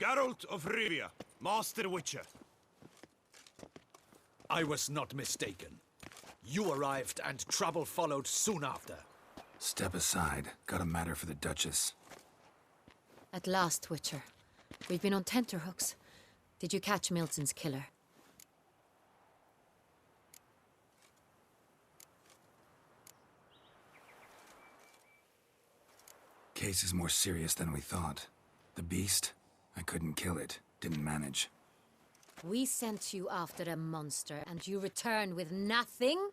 Geralt of Rivia, Master Witcher. I was not mistaken. You arrived and trouble followed soon after. Step aside. Got a matter for the Duchess. At last, Witcher. We've been on tenterhooks. Did you catch Milton's killer? Case is more serious than we thought. The beast? I couldn't kill it. Didn't manage. We sent you after a monster, and you return with nothing?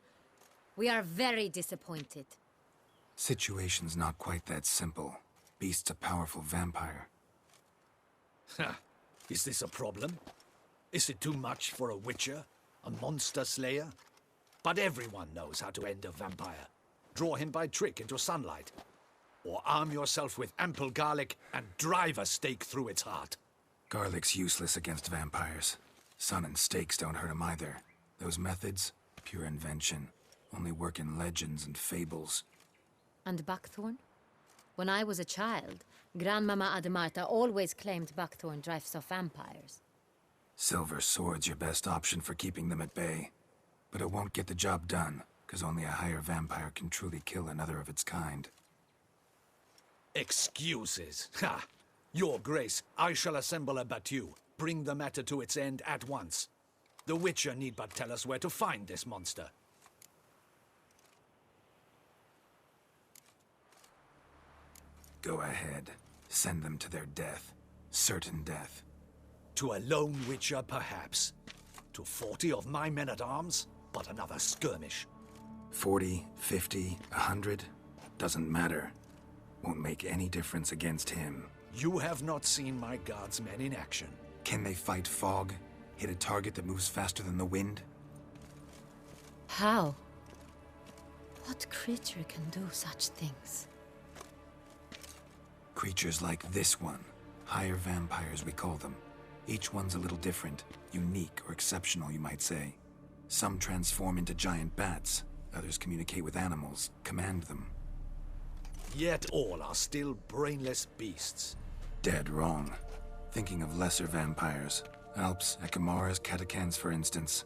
We are very disappointed. Situation's not quite that simple. Beast's a powerful vampire. Ha! Is this a problem? Is it too much for a Witcher? A monster slayer? But everyone knows how to end a vampire. Draw him by trick into sunlight. Or arm yourself with ample garlic and drive a stake through its heart. Garlic's useless against vampires. Sun and stakes don't hurt him either. Those methods, pure invention. Only work in legends and fables. And buckthorn? When I was a child, Grandmama Ademarta always claimed buckthorn drives off vampires. Silver sword's your best option for keeping them at bay. But it won't get the job done, because only a higher vampire can truly kill another of its kind. Excuses. Ha! Your Grace, I shall assemble a battue. Bring the matter to its end at once. The Witcher need but tell us where to find this monster. Go ahead. Send them to their death. Certain death. To a lone Witcher, perhaps. To 40 of my men-at-arms, but another skirmish. 40, 50, 100? Doesn't matter. Won't make any difference against him. You have not seen my guardsmen in action. Can they fight fog? Hit a target that moves faster than the wind? How? What creature can do such things? Creatures like this one. Higher vampires, we call them. Each one's a little different. Unique or exceptional, you might say. Some transform into giant bats. Others communicate with animals, command them. Yet all are still brainless beasts. Dead wrong. Thinking of lesser vampires. Alps, Ekamaras, Catacans, for instance.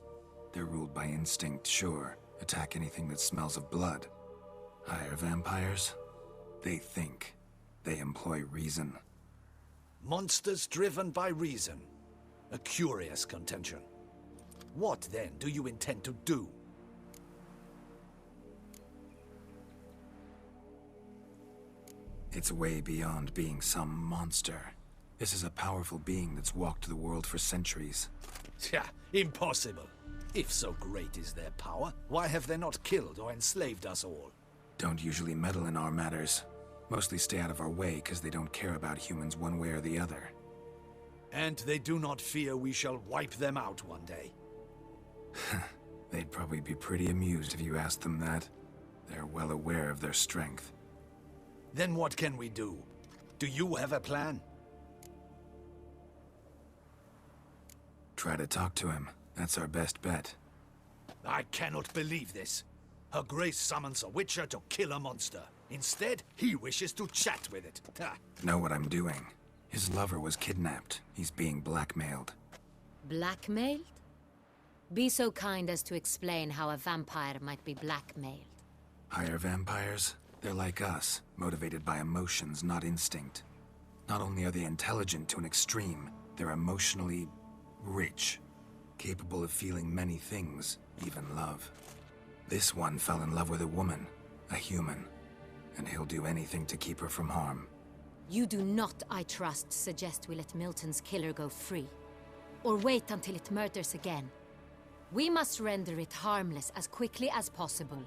They're ruled by instinct, sure. Attack anything that smells of blood. Higher vampires? They think. They employ reason. Monsters driven by reason. A curious contention. What, then, do you intend to do? It's way beyond being some monster. This is a powerful being that's walked the world for centuries. Yeah, impossible. If so great is their power, why have they not killed or enslaved us all? Don't usually meddle in our matters. Mostly stay out of our way because they don't care about humans one way or the other. And they do not fear we shall wipe them out one day. They'd probably be pretty amused if you asked them that. They're well aware of their strength. Then what can we do? Do you have a plan? Try to talk to him. That's our best bet. I cannot believe this. Her Grace summons a Witcher to kill a monster. Instead, he wishes to chat with it. Ha. Know what I'm doing. His lover was kidnapped. He's being blackmailed. Blackmailed? Be so kind as to explain how a vampire might be blackmailed. Higher vampires? They're like us, motivated by emotions, not instinct. Not only are they intelligent to an extreme, they're emotionally rich. Capable of feeling many things, even love. This one fell in love with a woman, a human. And he'll do anything to keep her from harm. You do not, I trust, suggest we let Milton's killer go free. Or wait until it murders again. We must render it harmless as quickly as possible.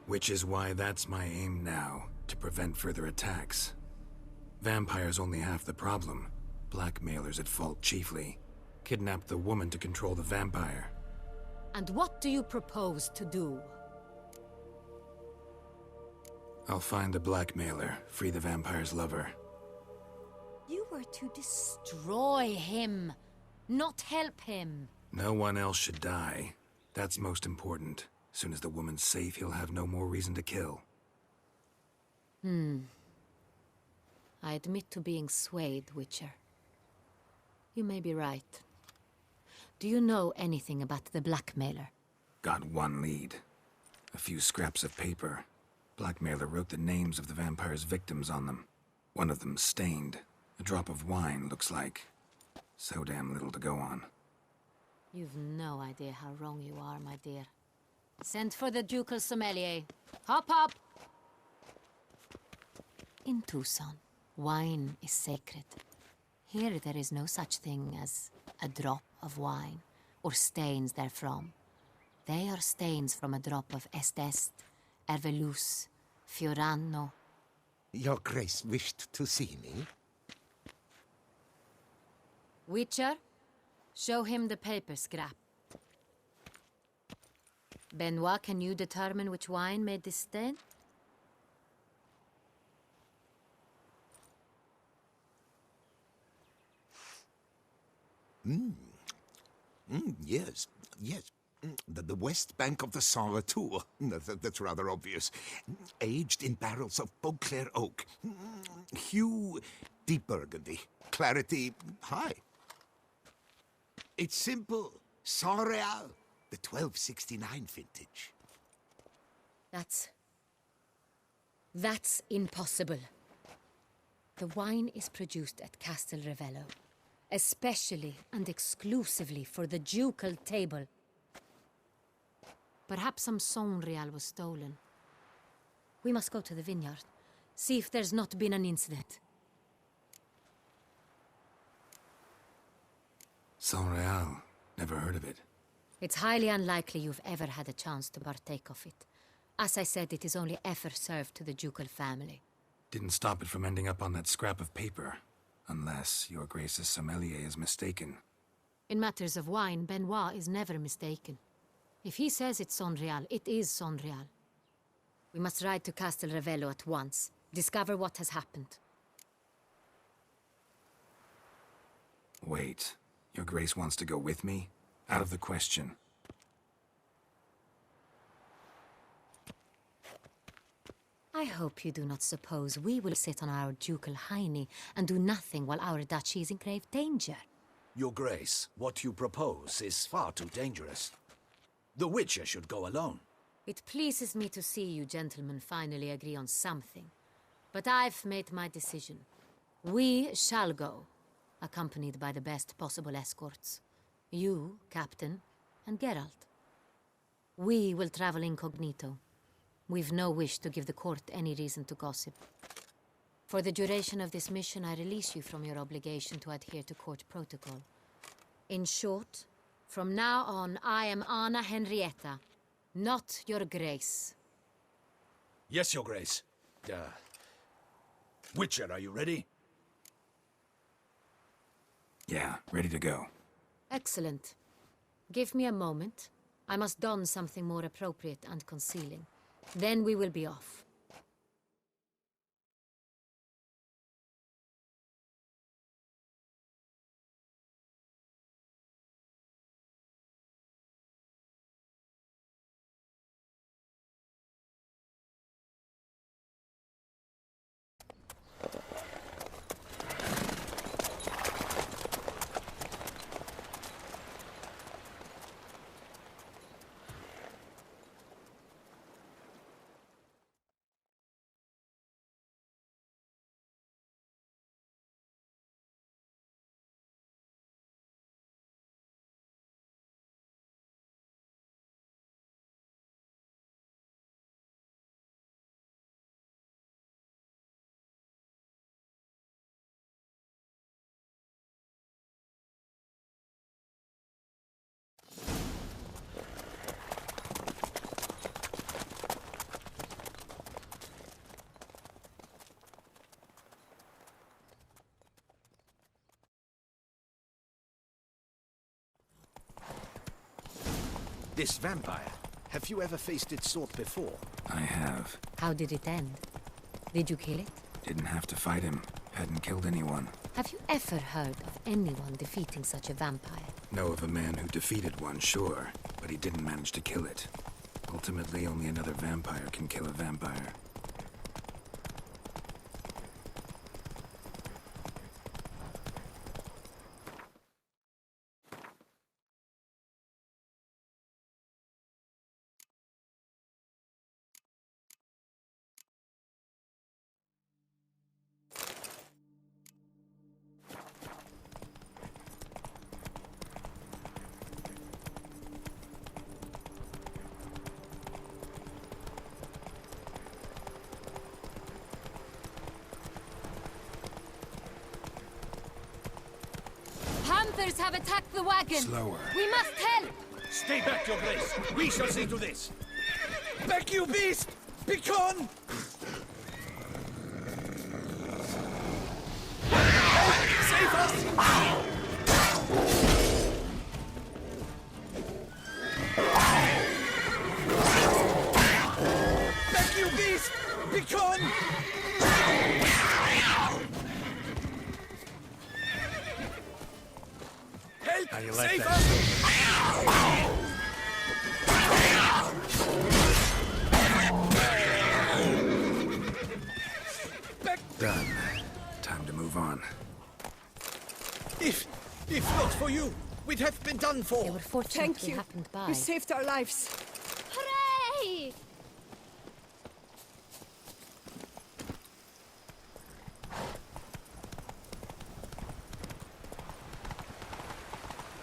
Which is why that's my aim now, to prevent further attacks. Vampires only half the problem. Blackmailers at fault chiefly. Kidnapped the woman to control the vampire. And what do you propose to do? I'll find the blackmailer, free the vampire's lover. You were to destroy him, not help him. No one else should die. That's most important. Soon as the woman's safe, he'll have no more reason to kill. admit to being swayed, Witcher. You may be right. Do you know anything about the blackmailer? Got one lead. A few scraps of paper. Blackmailer wrote the names of the vampire's victims on them. One of them stained. A drop of wine, looks like. So damn little to go on. You've no idea how wrong you are, my dear. Send for the ducal sommelier. Hop, hop! In Tucson, wine is sacred. Here there is no such thing as a drop of wine, or stains therefrom. They are stains from a drop of Est, Ervelus, Fiorano. Your Grace wished to see me? Witcher, show him the paper scrap. Benoit, can you determine which wine made this stain? Yes, yes. The west bank of the Saint Retour. That's rather obvious. Aged in barrels of Beauclair oak. Hue, deep burgundy. Clarity, high. It's simple. Saint Real, the 1269 vintage. That's impossible. The wine is produced at Castel Revello, especially and exclusively for the ducal table. Perhaps some Saint Real was stolen. We must go to the vineyard, see if there's not been an incident. Saint Real. Never heard of it. It's highly unlikely you've ever had a chance to partake of it. As I said, it is only ever served to the ducal family. Didn't stop it from ending up on that scrap of paper. Unless your Grace's sommelier is mistaken. In matters of wine, Benoit is never mistaken. If he says it's Saint Real, it is Saint Real. We must ride to Castel Revello at once. Discover what has happened. Wait. Your Grace wants to go with me? Out of the question. I hope you do not suppose we will sit on our ducal hiney and do nothing while our duchy is in grave danger. Your Grace, what you propose is far too dangerous. The Witcher should go alone. It pleases me to see you gentlemen finally agree on something. But I've made my decision. We shall go, accompanied by the best possible escorts. You, Captain, and Geralt. We will travel incognito. We've no wish to give the court any reason to gossip. For the duration of this mission, I release you from your obligation to adhere to court protocol. In short, from now on, I am Anna Henrietta, not your Grace. Yes, Your Grace. Witcher, are you ready? Yeah, ready to go. Excellent. Give me a moment. I must don something more appropriate and concealing. Then we will be off. This vampire, have you ever faced its sort before? I have. How did it end? Did you kill it? Didn't have to fight him. Hadn't killed anyone. Have you ever heard of anyone defeating such a vampire? Know of a man who defeated one, sure, but he didn't manage to kill it. Ultimately, only another vampire can kill a vampire. others have attacked the wagon. Slower. We must help. Stay back, Your Grace. We shall see to this. Back, you beast! Begone! Save us! Back, you beast! Begone! Help! How you like Save that? us! Back! Done. Time to move on. If not for you, we'd have been done They for. were fortunately Thank you. happened by. You saved our lives. Hooray!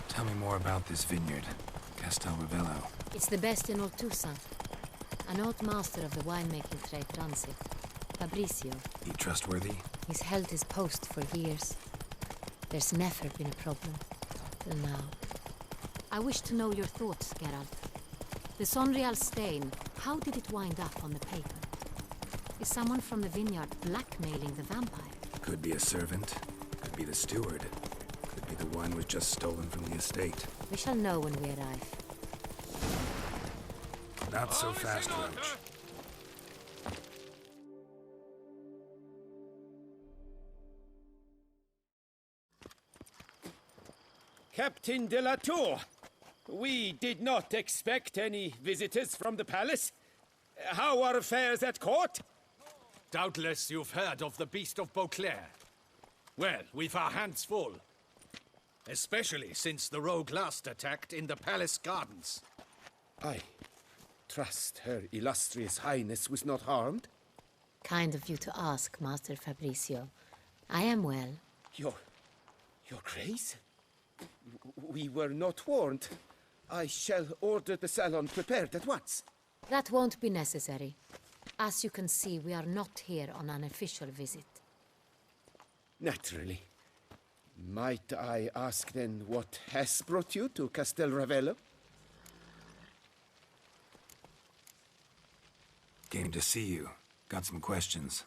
Tell me more about this vineyard. Castel Ravello. It's the best in all Toussaint. An old master of the winemaking trade runs it. Fabricio. He trustworthy? He's held his post for years. There's never been a problem. Till now. I wish to know your thoughts, Geralt. The Sonreal stain, how did it wind up on the paper? Is someone from the vineyard blackmailing the vampire? Could be a servant. Could be the steward. Could be the wine was just stolen from the estate. We shall know when we arrive. Not so fast, Roach. Captain de la Tour, we did not expect any visitors from the palace. How are affairs at court? Doubtless you've heard of the Beast of Beauclair. Well, we've our hands full. Especially since the rogue last attacked in the palace gardens. I trust Her Illustrious Highness was not harmed. Kind of you to ask, Master Fabricio. I am well. Your Grace? We were not warned. I shall order the salon prepared at once. That won't be necessary. As you can see, we are not here on an official visit. Naturally. Might I ask then what has brought you to Castel Ravello? Came to see you. Got some questions.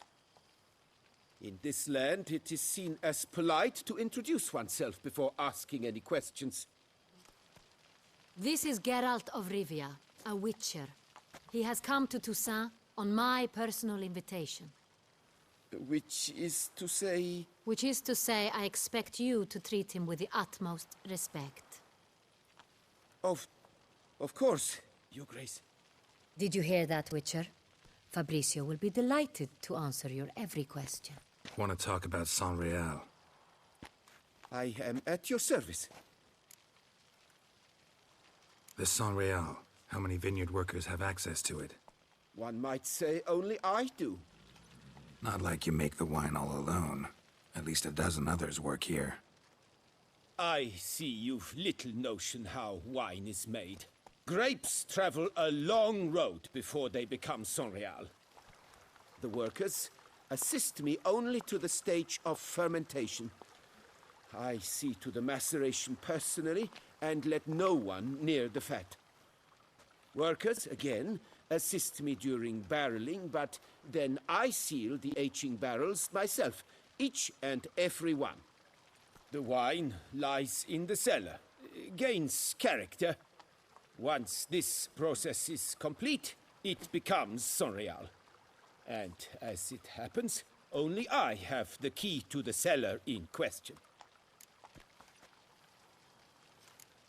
In this land, it is seen as polite to introduce oneself before asking any questions. This is Geralt of Rivia, a witcher. He has come to Toussaint on my personal invitation. Which is to say... Which is to say, I expect you to treat him with the utmost respect. Of course, Your Grace. Did you hear that, Witcher? Fabricio will be delighted to answer your every question. Want to talk about San Real? I am at your service. The San Real. How many vineyard workers have access to it? One might say only I do. Not like you make the wine all alone. At least a dozen others work here. I see you've little notion how wine is made. Grapes travel a long road before they become Sonreal. The workers assist me only to the stage of fermentation. I see to the maceration personally and let no one near the fat. Workers, again, assist me during barreling, but then I seal the aging barrels myself, each and every one. The wine lies in the cellar, gains character. Once this process is complete, it becomes Sonreal. And as it happens, only I have the key to the cellar in question.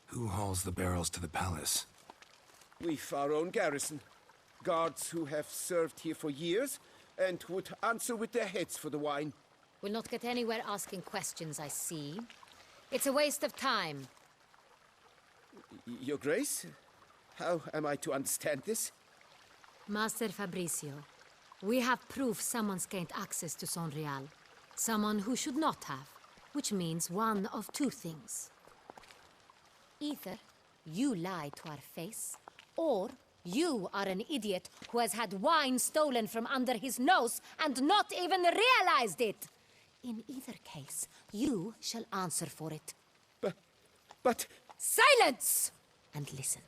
Who hauls the barrels to the palace? We've our own garrison. Guards who have served here for years and would answer with their heads for the wine. We'll not get anywhere asking questions, I see. It's a waste of time. Your Grace? How am I to understand this? Master Fabricio, we have proof someone's gained access to Sonreal. Someone who should not have, which means one of two things. Either you lie to our face, or you are an idiot who has had wine stolen from under his nose and not even realized it. In either case, you shall answer for it. But Silence! And listen.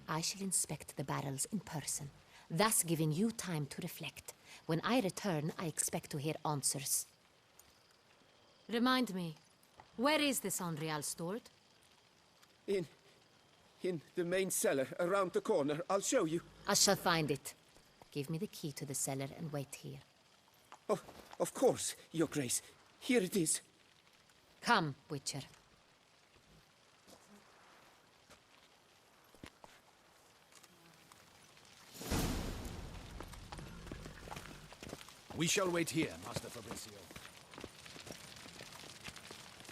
I shall inspect the barrels in person, thus giving you time to reflect. When I return, I expect to hear answers. Remind me, where is this Enreal stored? in the main cellar around the corner, I'll show you. I shall find it. Give me the key to the cellar and wait here. Oh, of course, Your Grace. Here it is. Come, Witcher. We shall wait here, Master Fabricio.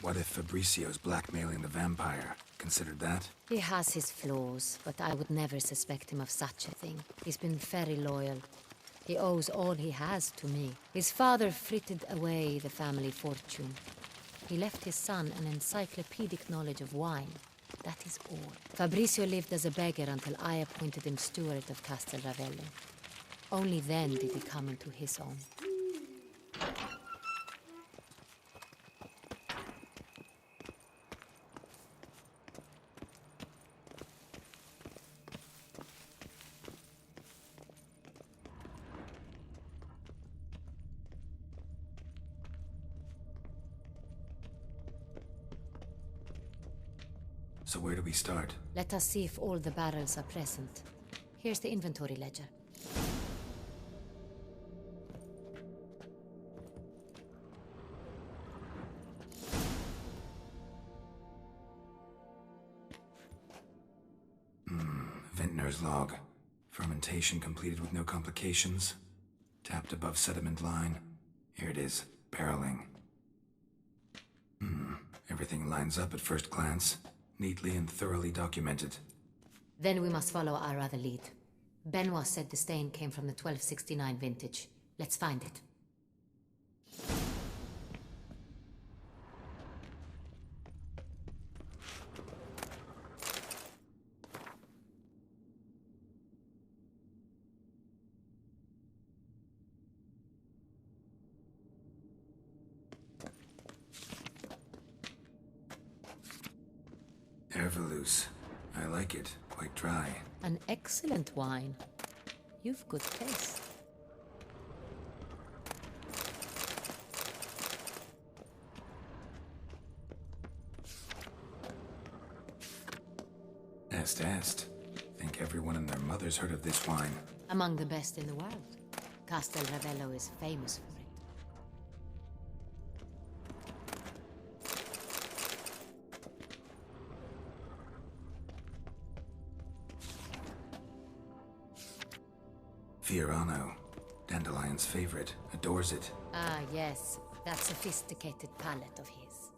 What if Fabricio's blackmailing the vampire? Considered that? He has his flaws, but I would never suspect him of such a thing. He's been very loyal. He owes all he has to me. His father frittered away the family fortune. He left his son an encyclopedic knowledge of wine. That is all. Fabricio lived as a beggar until I appointed him steward of Castel Ravello. Only then did he come into his own. So where do we start? Let us see if all the barrels are present. Here's the inventory ledger. Vintner's log. Fermentation completed with no complications. Tapped above sediment line. Here it is. Barreling. Everything lines up at first glance. Neatly and thoroughly documented. Then we must follow our other lead. Benoit said the stain came from the 1269 vintage. Let's find it. Ervelous. I like it. Quite dry. An excellent wine. You've good taste. Est. Think everyone and their mother's heard of this wine. Among the best in the world. Castel Ravello is famous for it. Fiorano. Dandelion's favorite. Adores it. Ah, yes. That sophisticated palate of his.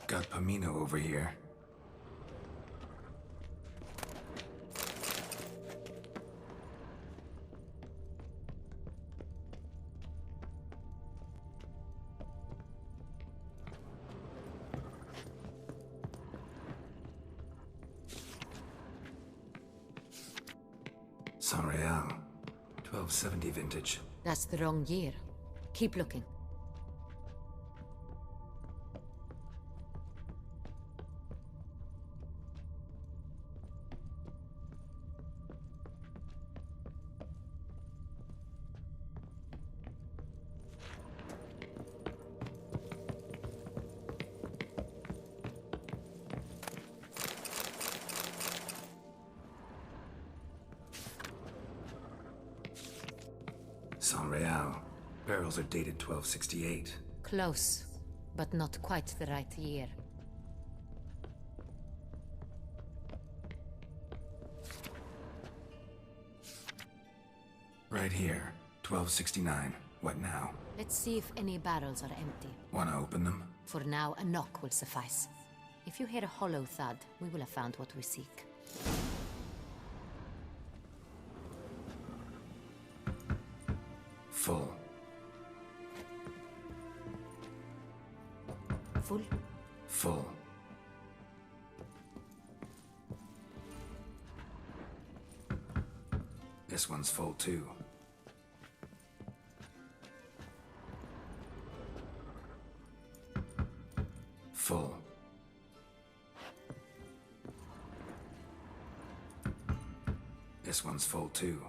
Got Pomino over here. Saint-Réal. 1270 vintage. That's the wrong year. Keep looking. Saint-Réal. Barrels are dated 1268. Close, but not quite the right year. Right here. 1269. What now? Let's see if any barrels are empty. Wanna open them? For now, a knock will suffice. If you hear a hollow thud, we will have found what we seek. Full. Full? Full. This one's full too. Full. This one's full too.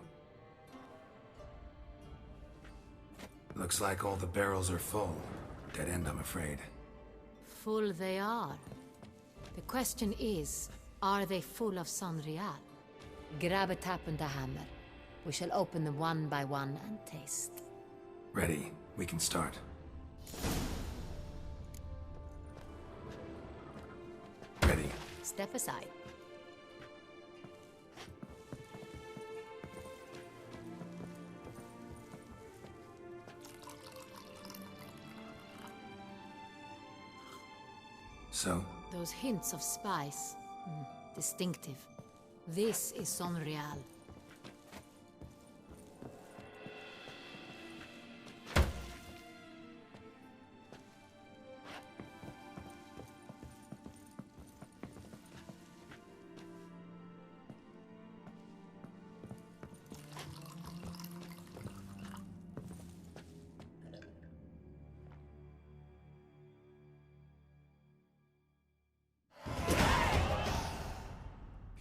Looks like all the barrels are full. Dead end, I'm afraid. Full they are. The question is, are they full of Sonreal? Grab a tap and a hammer. We shall open them one by one and taste. Ready. We can start. Ready. Step aside. So, Those hints of spice. Distinctive. This is Sonreal.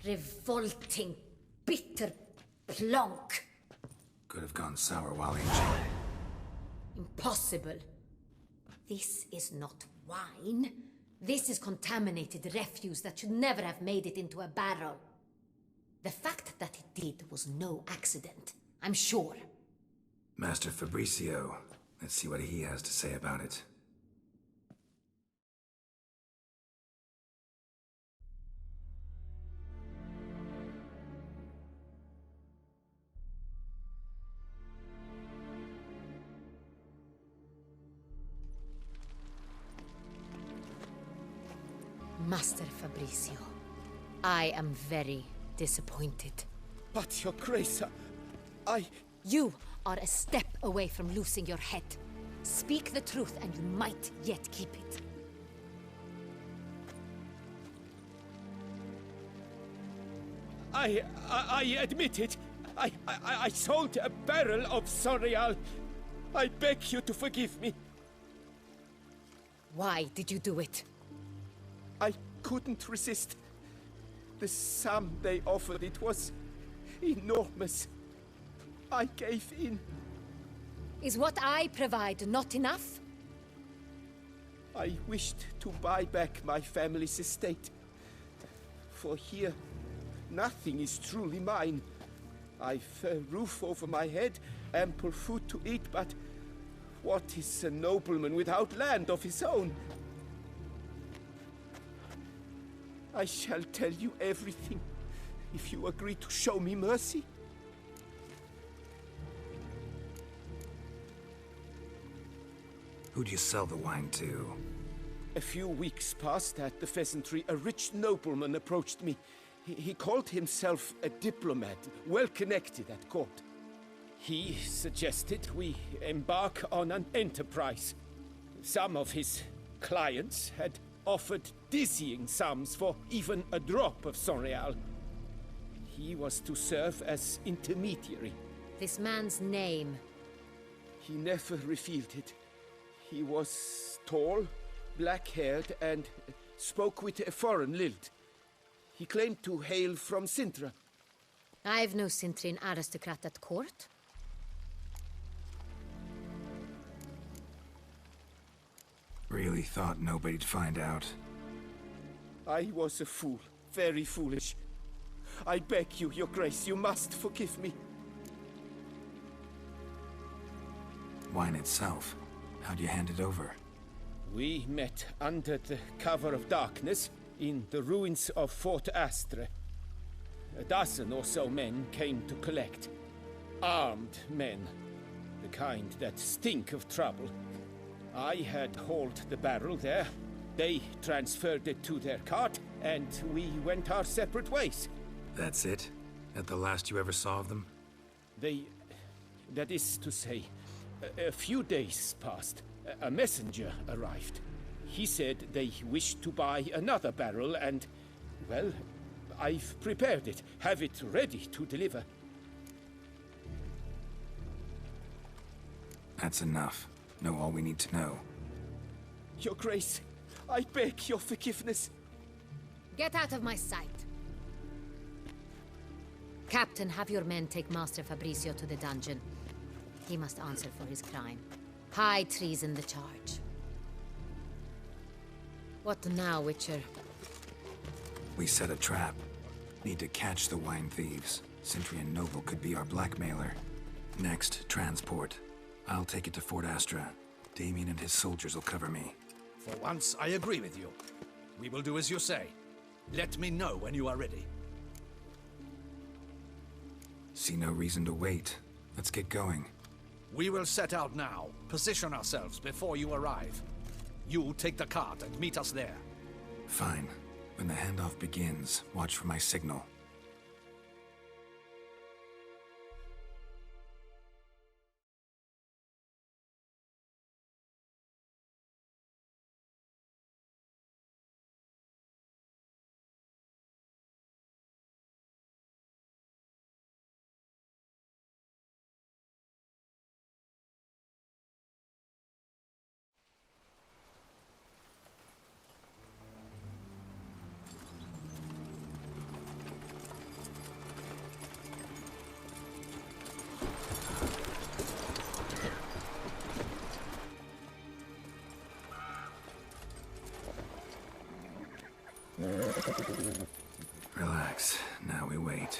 Revolting, bitter plonk. could have gone sour while aging. Impossible. This is not wine. This is contaminated refuse that should never have made it into a barrel. The fact that it did was no accident, I'm sure. Master Fabricio, let's see what he has to say about it. Master Fabricio, I am very disappointed. But, Your Grace, You are a step away from losing your head. Speak the truth and you might yet keep it. I admit it. I sold a barrel of Sonreal. I beg you to forgive me. Why did you do it? I couldn't resist. The sum they offered, it was enormous. I gave in. Is what I provide not enough? I wished to buy back my family's estate. For here, nothing is truly mine. I've a roof over my head, ample food to eat, but what is a nobleman without land of his own? I shall tell you everything, if you agree to show me mercy. Who'd you sell the wine to? A few weeks past at the Pheasantry, a rich nobleman approached me. He called himself a diplomat, well connected at court. He suggested we embark on an enterprise. Some of his clients had offered dizzying sums for even a drop of Sonreal. He was to serve as intermediary. This man's name. He never revealed it. He was tall, black-haired, and spoke with a foreign lilt. He claimed to hail from Sintra. I've no Sintrian aristocrat at court. Really thought nobody'd find out. I was a fool, very foolish. I beg you, Your Grace, you must forgive me. Wine itself, how'd you hand it over? We met under the cover of darkness in the ruins of Fort Astre. A dozen or so men came to collect. Armed men, the kind that stink of trouble. I had hauled the barrel there. They transferred it to their cart, and we went our separate ways. That's it? At the last you ever saw of them? That is to say, a few days passed. A messenger arrived. He said they wished to buy another barrel and, well, I've prepared it. Have it ready to deliver. That's enough. Know all we need to know. Your Grace, I beg your forgiveness. Get out of my sight. Captain, have your men take Master Fabrizio to the dungeon. He must answer for his crime. High treason the charge. What now, Witcher? We set a trap. Need to catch the wine thieves. Sentry and Noble could be our blackmailer. Next, transport. I'll take it to Fort Astra. Damien and his soldiers will cover me. For once, I agree with you. We will do as you say. Let me know when you are ready. See no reason to wait. Let's get going. We will set out now. Position ourselves before you arrive. You take the cart and meet us there. Fine. When the handoff begins, watch for my signal. Relax. Now we wait.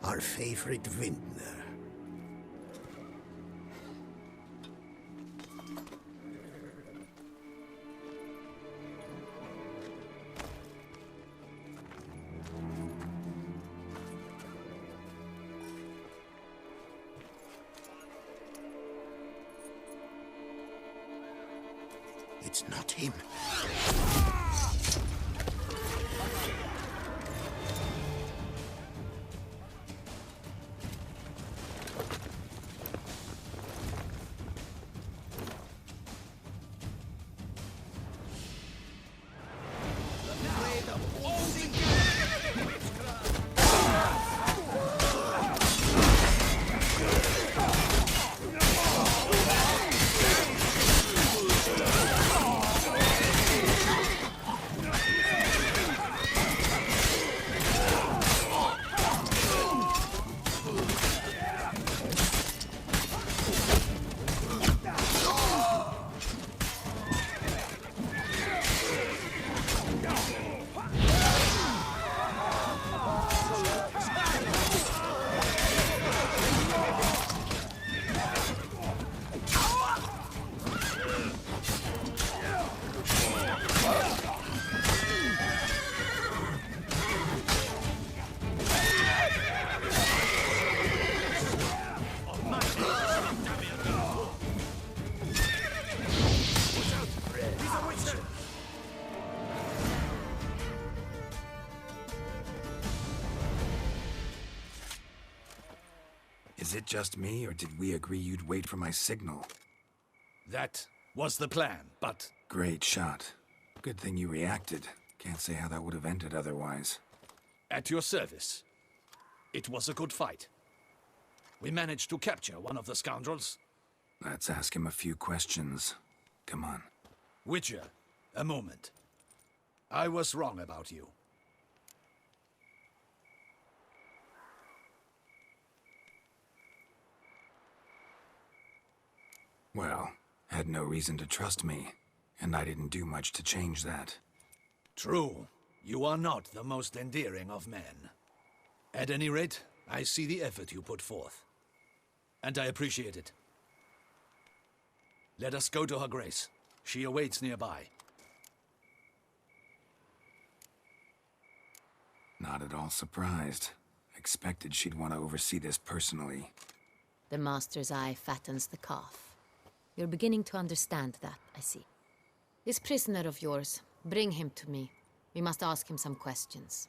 Our favorite vintner. It's not him. Is it just me, or did we agree you'd wait for my signal? That was the plan, but Great shot. Good thing you reacted. Can't say how that would have ended otherwise. at your service. It was a good fight. We managed to capture one of the scoundrels. Let's ask him a few questions. Come on. Witcher, a moment. I was wrong about you. Well, had no reason to trust me, and I didn't do much to change that. True, you are not the most endearing of men. At any rate, I see the effort you put forth. And I appreciate it. Let us go to her grace. She awaits nearby. Not at all surprised. Expected she'd want to oversee this personally. The master's eye fattens the calf. You're beginning to understand that, I see. This prisoner of yours, bring him to me. We must ask him some questions.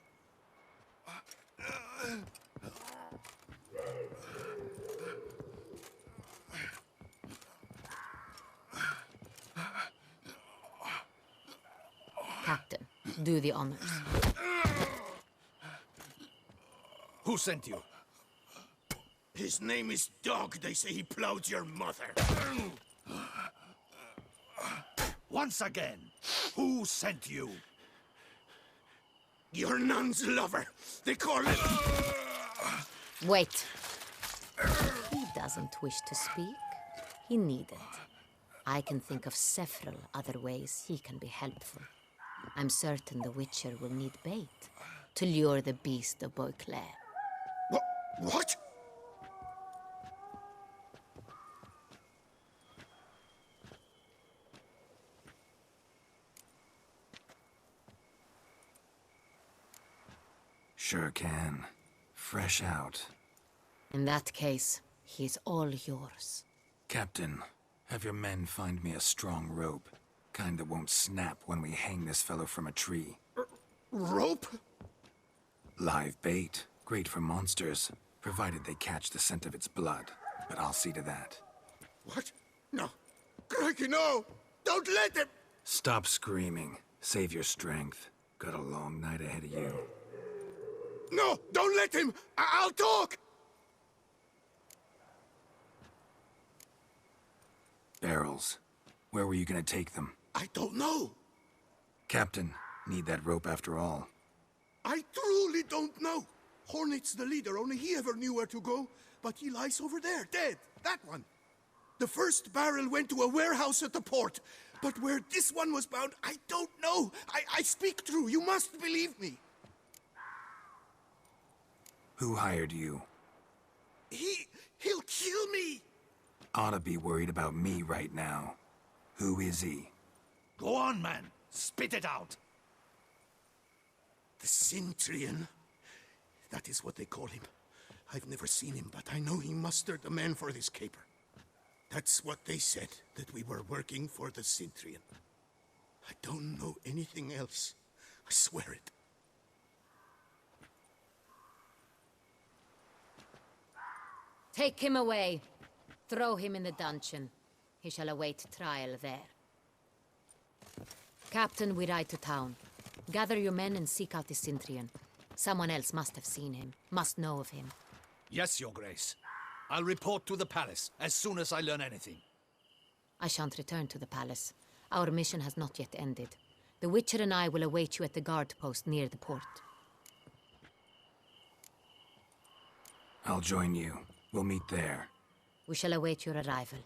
Captain, do the honors. Who sent you? His name is Dog. They say he plowed your mother. Once again, who sent you? Your nun's lover. They call him... Wait. He doesn't wish to speak. He needn't. I can think of several other ways he can be helpful. I'm certain the Witcher will need bait to lure the beast of Beauclair. What? Sure can. Fresh out. In that case, he's all yours. Captain, have your men find me a strong rope. Kind that won't snap when we hang this fellow from a tree. Rope? Live bait. Great for monsters, provided they catch the scent of its blood. But I'll see to that. What? No. Crikey, no! Don't let him! Stop screaming. Save your strength. Got a long night ahead of you. No! Don't let him! I'll talk! Barrels. Where were you gonna take them? I don't know. Captain, need that rope after all. I truly don't know. Hornet's the leader, only he ever knew where to go. But he lies over there, dead. That one. The first barrel went to a warehouse at the port. But where this one was bound, I don't know. I speak true. You must believe me. Who hired you? He'll kill me. Oughta be worried about me right now. Who is he? Go on, man. Spit it out. The Cintrian. That is what they call him. I've never seen him, but I know he mustered the men for this caper. That's what they said, that we were working for the Cintrian. I don't know anything else. I swear it. Take him away. Throw him in the dungeon. He shall await trial there. Captain, we ride to town. Gather your men and seek out the Cintrian. Someone else must have seen him, must know of him. Yes, Your Grace. I'll report to the palace as soon as I learn anything. I shan't return to the palace. Our mission has not yet ended. The Witcher and I will await you at the guard post near the port. I'll join you. We'll meet there. We shall await your arrival.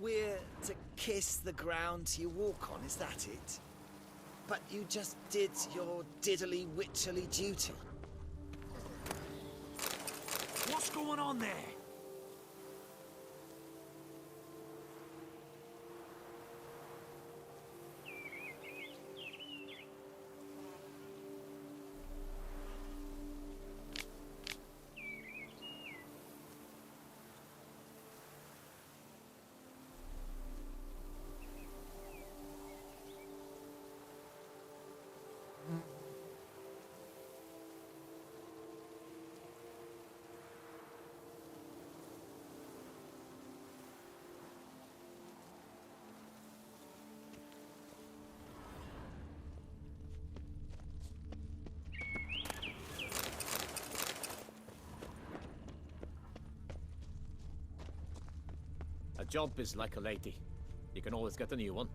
we're to kiss the ground you walk on, is that it? But you just did your diddly witcherly duty. What's going on there? A job is like a lady. You can always get a new one.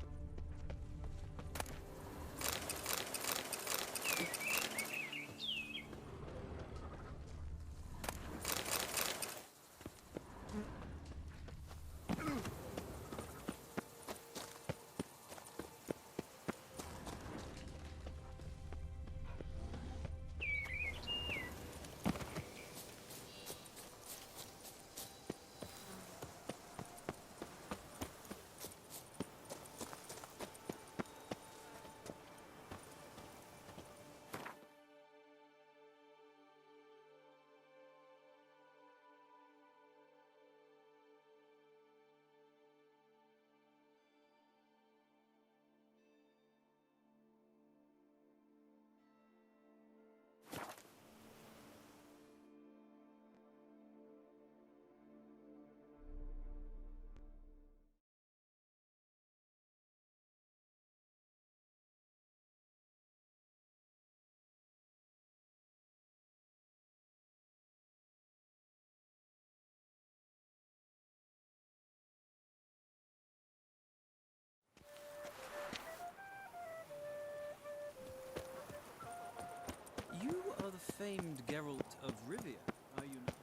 You are the famed Geralt of Rivia, are you not?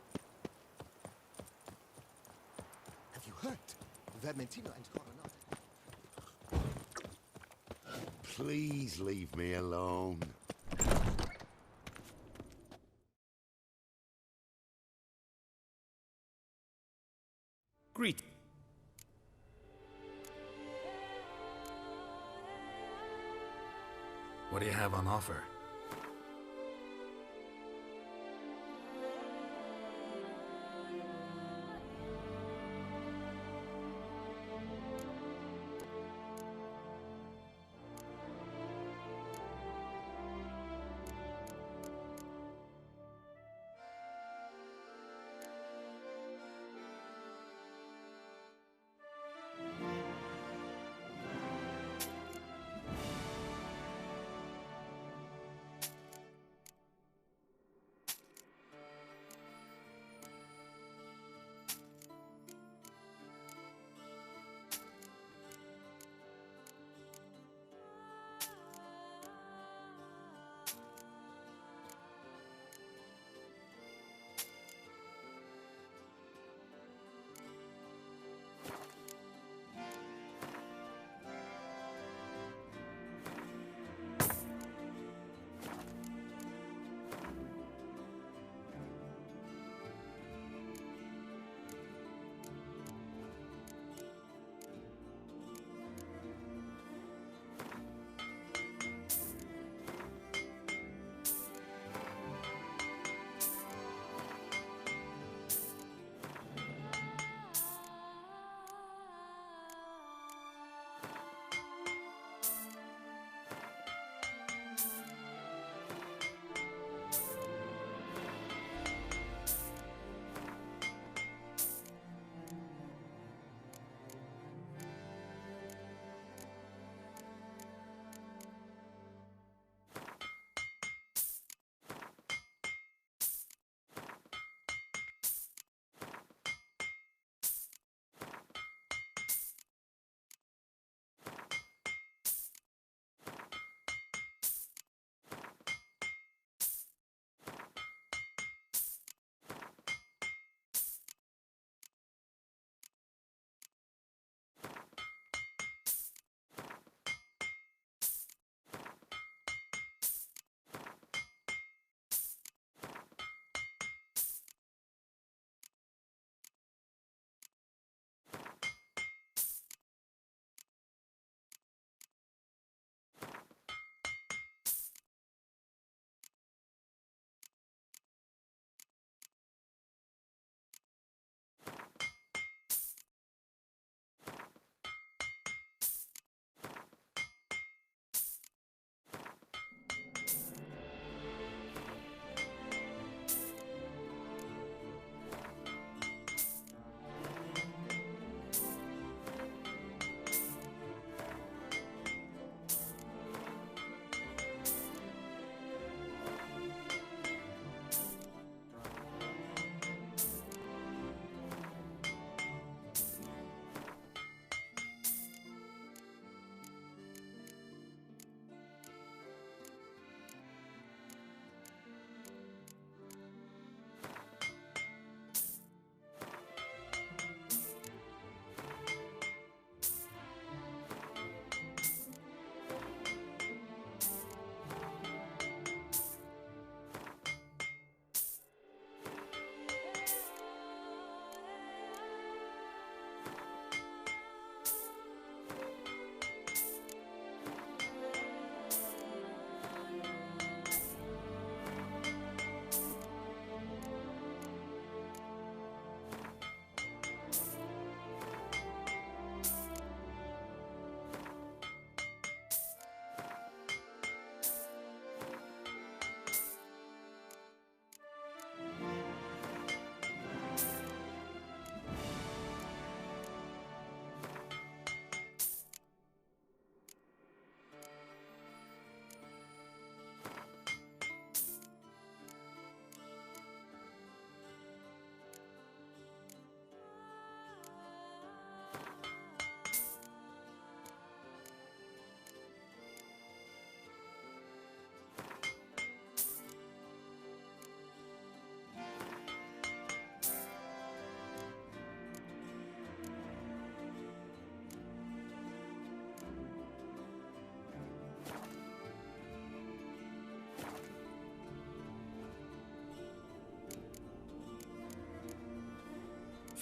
Have you heard? Vermentino and Coronado. Please leave me alone. Greet. What do you have on offer?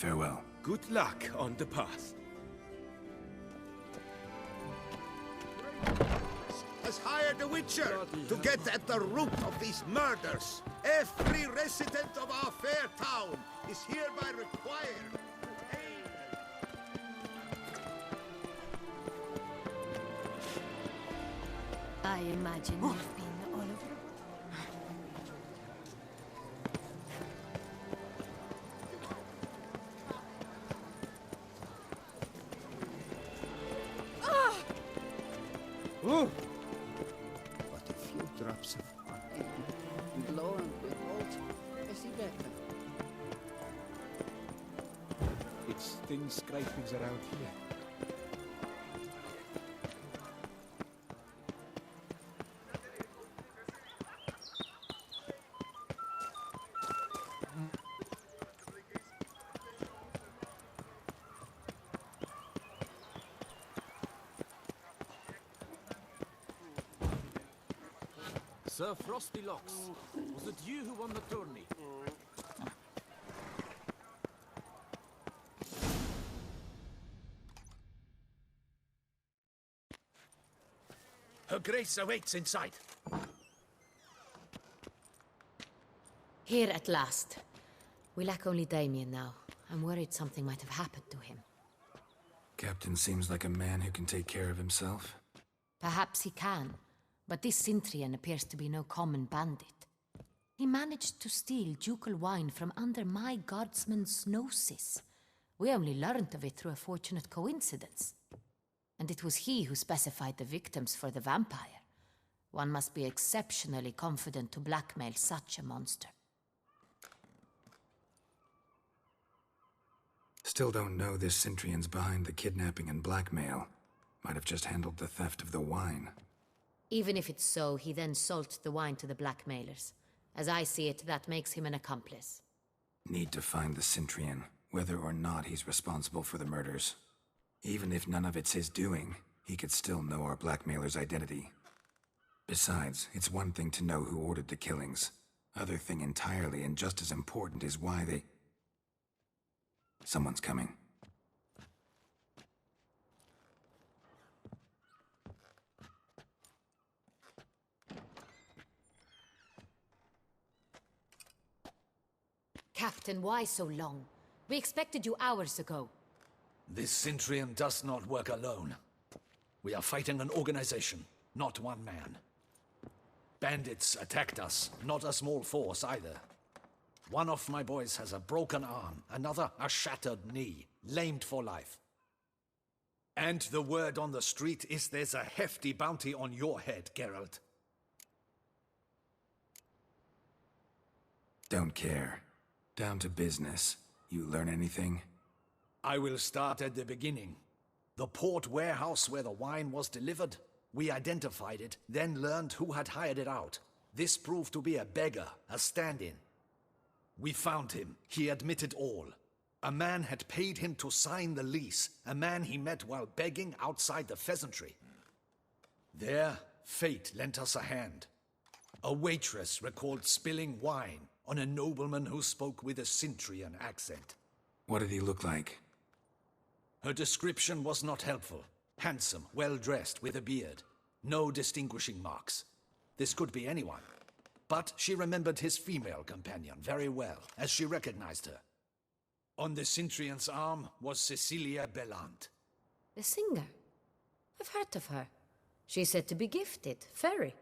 Farewell. Good luck on the path. Has hired a witcher to get at the root of these murders. Every resident of our fair town is hereby required to hail. I imagine you've been all over. But a few drops of wine. Lo and behold, is he better? It's thin scrapings around here. Sir Frostylocks, was it you who won the tourney? Her Grace awaits inside. Here at last. We lack only Damien now. I'm worried something might have happened to him. Captain seems like a man who can take care of himself. Perhaps he can, but this Cintrian appears to be no common bandit. He managed to steal ducal wine from under my guardsman's noses. We only learned of it through a fortunate coincidence. And it was he who specified the victims for the vampire. One must be exceptionally confident to blackmail such a monster. Still don't know this Cintrian's behind the kidnapping and blackmail. Might have just handled the theft of the wine. Even if it's so, he then sold the wine to the blackmailers. As I see it, that makes him an accomplice. Need to find the Cintrian, whether or not he's responsible for the murders. Even if none of it's his doing, he could still know our blackmailer's identity. Besides, it's one thing to know who ordered the killings. Other thing entirely, and just as important, is why they... Someone's coming. Captain, why so long? We expected you hours ago. This Cintrian does not work alone. We are fighting an organization, not one man. Bandits attacked us, not a small force either. One of my boys has a broken arm, another a shattered knee, lamed for life. And the word on the street is there's a hefty bounty on your head, Geralt. Don't care. Down to business. You learn anything? I will start at the beginning. The port warehouse where the wine was delivered, we identified it, then learned who had hired it out. This proved to be a beggar, a stand-in. We found him. He admitted all. A man had paid him to sign the lease, a man he met while begging outside the pheasantry. There, fate lent us a hand. A waitress recalled spilling wine on a nobleman who spoke with a Cintrian accent. What did he look like? Her description was not helpful. Handsome, well-dressed, with a beard. No distinguishing marks. This could be anyone. But she remembered his female companion very well, as she recognized her. On the Cintrian's arm was Cecilia Bellant. The singer? I've heard of her. She's said to be gifted, fairy.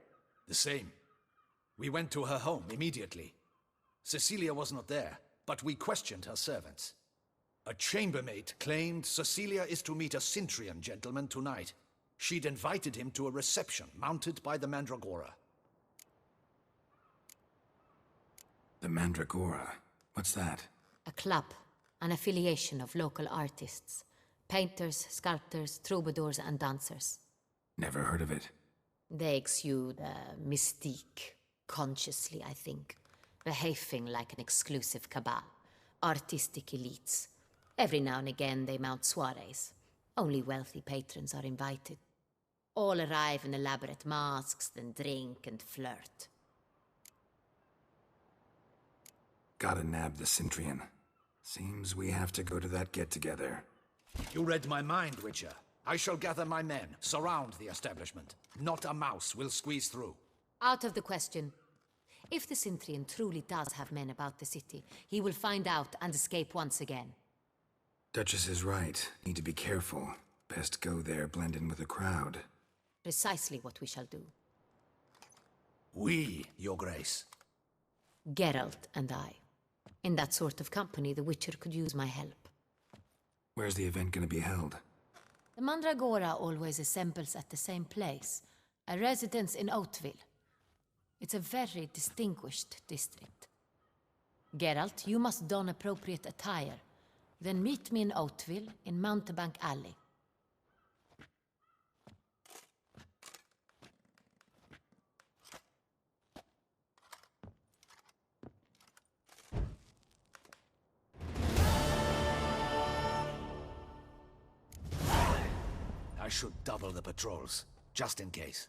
The same. We went to her home immediately. Cecilia was not there, but we questioned her servants. A chambermaid claimed Cecilia is to meet a Cintrian gentleman tonight. She'd invited him to a reception mounted by the Mandragora. The Mandragora? What's that? A club, an affiliation of local artists. Painters, sculptors, troubadours and dancers. Never heard of it. They exude mystique, consciously, I think. Behaving like an exclusive cabal. Artistic elites. Every now and again they mount soirees. Only wealthy patrons are invited. All arrive in elaborate masks, then drink and flirt. Gotta nab the Cintrian. Seems we have to go to that get-together. You read my mind, Witcher. I shall gather my men, surround the establishment. Not a mouse will squeeze through. Out of the question. If the Cintrian truly does have men about the city, he will find out and escape once again. Duchess is right. Need to be careful. Best go there, blend in with the crowd. Precisely what we shall do. We, Your Grace. Geralt and I. In that sort of company, the Witcher could use my help. Where's the event gonna be held? The Mandragora always assembles at the same place, a residence in Oatville. It's a very distinguished district. Geralt, you must don appropriate attire. Then meet me in Oatville, in Mountebank Alley. I should double the patrols, just in case.